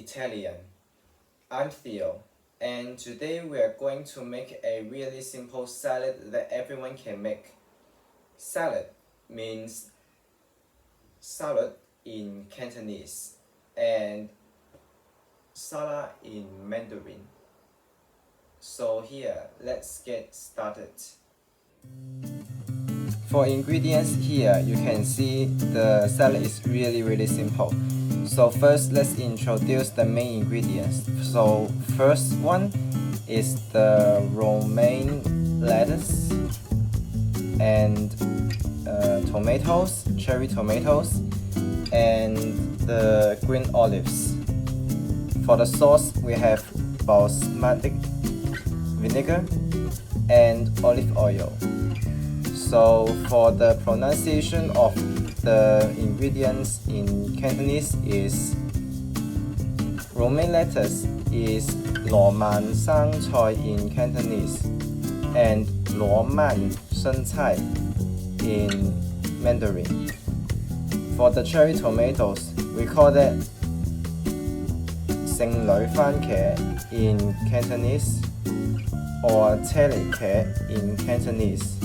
Italian. I'm Theo, and today we are going to make a really simple salad that everyone can make. Salad means salad in Cantonese and salad in Mandarin. So here, let's get started. For ingredients here, you can see the salad is really simple. So first, let's introduce the main ingredients. So first one is the romaine lettuce and tomatoes, cherry tomatoes, and the green olives. For the sauce, we have Balsmatic vinegar and olive oil. So for the pronunciation of the ingredients in Cantonese is romaine lettuce is 蘿蔓生菜 in Cantonese and 蘿蔓生菜 in Mandarin. For the cherry tomatoes, we call that 聖女蕃茄 in Cantonese or 車厘茄 in Cantonese.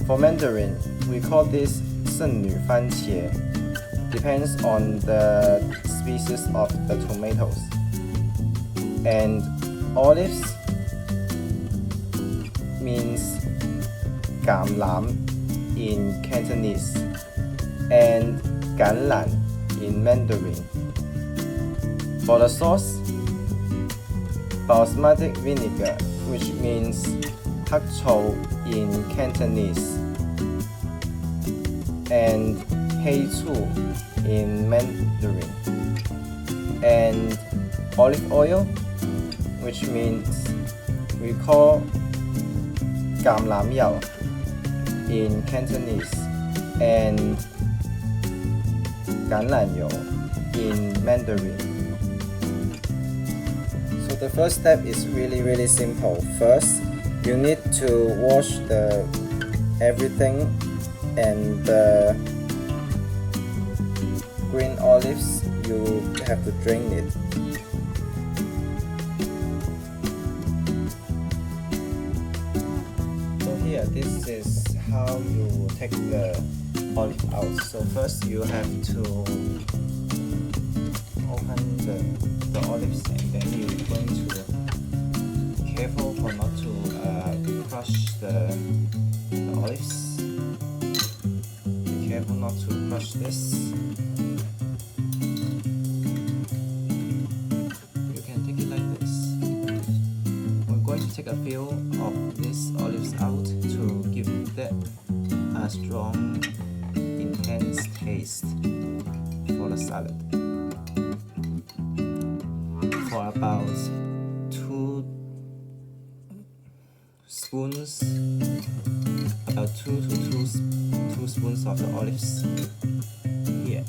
For Mandarin, we call this 聖女蕃茄, depends on the species of the tomatoes. And olives means 橄欖 in Cantonese and 橄欖 in Mandarin. For the sauce, Balsmatic vinegar, which means 黑醋 in Cantonese and 黑醋 in Mandarin, and olive oil, which means we call 橄欖油 in Cantonese and 橄欖油 in Mandarin. So the first step is really simple. First, you need to wash everything, and the green olives, you have to drain it. So here, this is how you take the olive out. So first you have to open the olives, and then you're going to be careful for not to crush the olives. Be careful not to crush this. You can take it like this. We're going to take a few of these olives out to give that a strong, intense taste for the salad. For about 2 spoons, about 2 spoons of the olives here.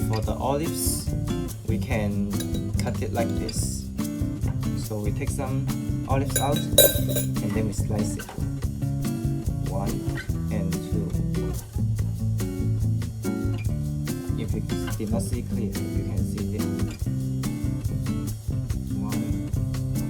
For the olives, we can cut it like this. So we take some olives out and then we slice it. 1 and 2. If you did not see clearly, you can see it. 1, 2.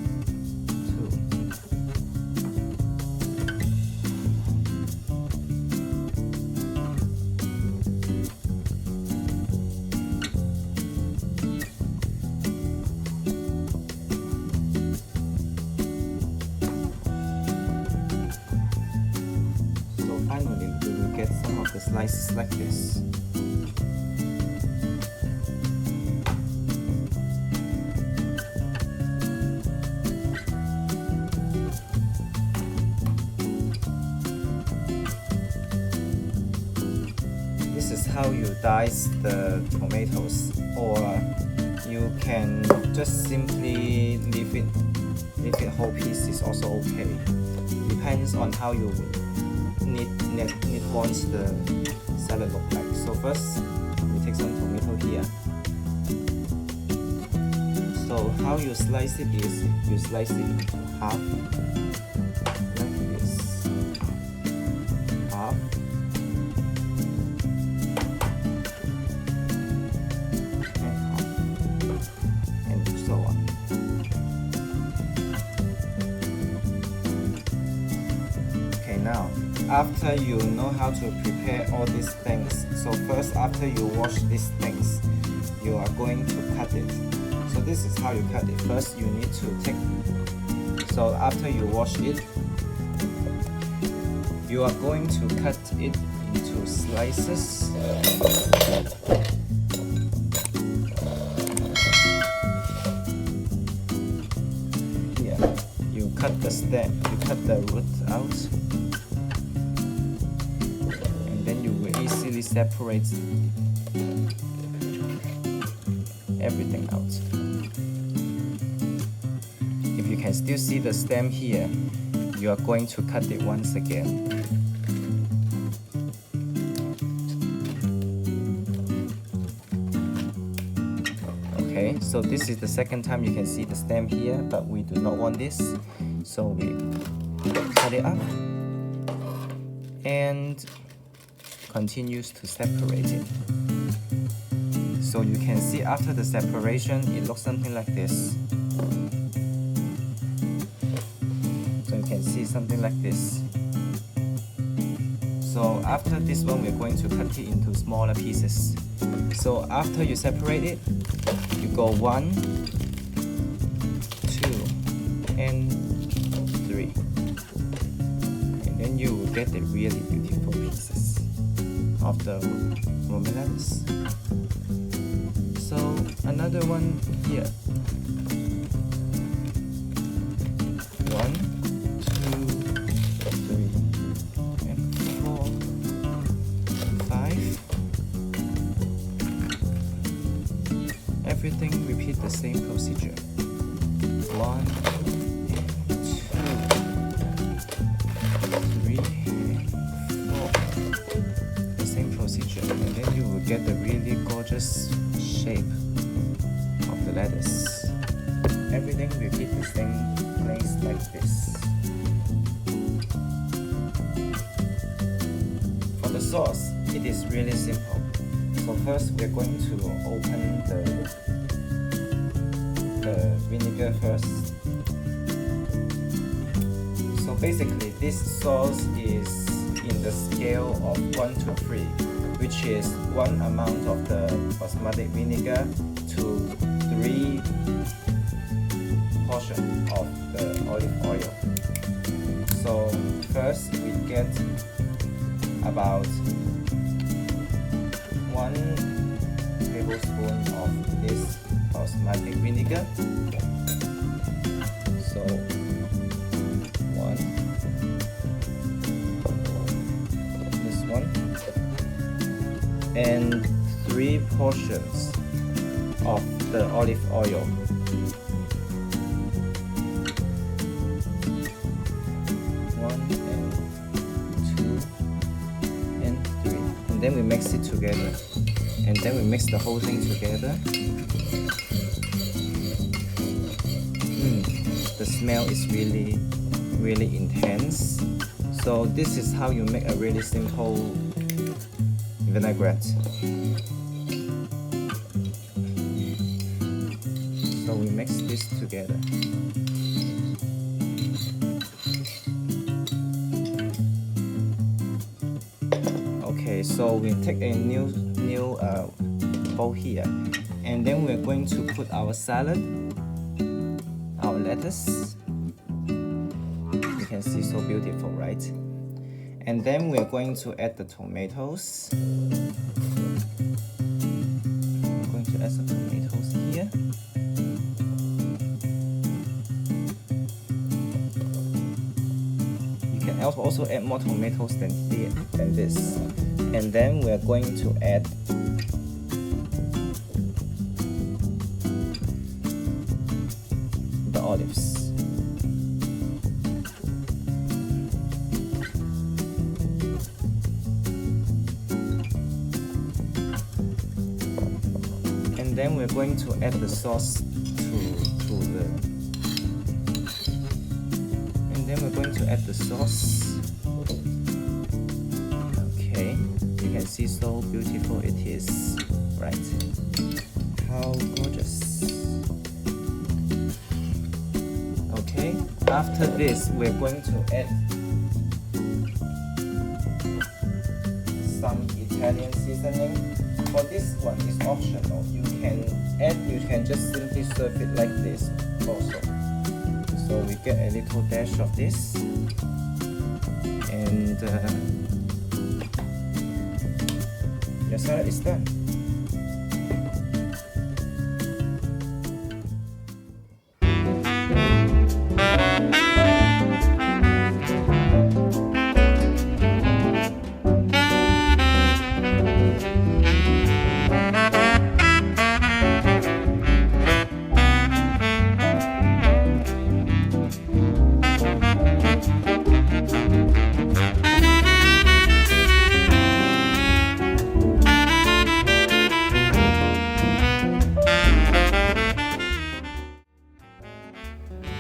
So finally, we will get some of the slices like this. This is how you dice the tomatoes, or you can just simply leave it whole piece is also okay. Depends on how you need want the salad look like. So first, we take some tomato here. So how you slice it is, you slice it into half after you know how to prepare all these things, so first after you wash these things, you are going to cut it. So this is how you cut it. First you need to take, so after you wash it, you are going to cut it into slices. Here, you cut the stem, you cut the root out, and then you will easily separate everything out. If you can still see the stem here, you are going to cut it once again. Okay, so this is the second time you can see the stem here, but we do not want this, so we cut it up and continues to separate it. So you can see after the separation, it looks something like this. So you can see something like this. So after this one, we're going to cut it into smaller pieces. So after you separate it, you go 1, 2, and 3. And then you will get the really beautiful pieces of the Romaine lettuce. So another one here. 1, 2, 3, and 4, 5. Everything repeat the same procedure. 1, 2, 3, and 4. The same procedure, and then you will get the really gorgeous shape of the lettuce. Everything repeat the same place like this. For the sauce, it is really simple. So first we're going to open the vinegar first. So basically this sauce is in the scale of 1 to 3, which is 1 amount of the Balsmatic vinegar to 3 portions of the olive oil. So first we get about 1 tablespoon of this Balsmatic vinegar. So 1, this one, and 3 portions of the olive oil. 1 and 2 and 3, and then we mix it together. And then we mix the whole thing together. The smell is really, really intense. So this is how you make a really simple vinaigrette. So we mix this together. Okay, so we take a new bowl here, and then we're going to put our salad, our lettuce. You can see so beautiful, right? And then we're going to add the tomatoes. I'm going to add some tomatoes here. You can also add more tomatoes than this. And then we're going to add the olives. And then we're going to add the sauce to the. And then we're going to add the sauce. Okay, you can see so beautiful it is, right? How gorgeous. Okay, after this we're going to add some Italian seasoning. For this one, it's optional. You can just simply serve it like this also. So we get a little dash of this, and your salad is done.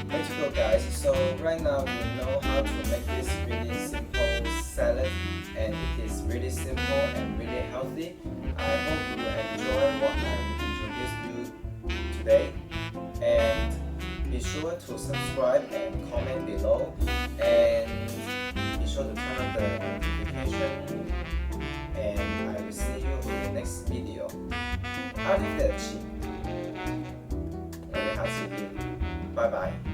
Let's go, guys. So right now you know how to make this really simple salad, and it is really simple and really healthy. I hope you enjoy what I'm introduced you today, and be sure to subscribe and comment below, and be sure to turn on the notification, and I will see you in the next video. 阿里德奇，我们下次见，拜拜。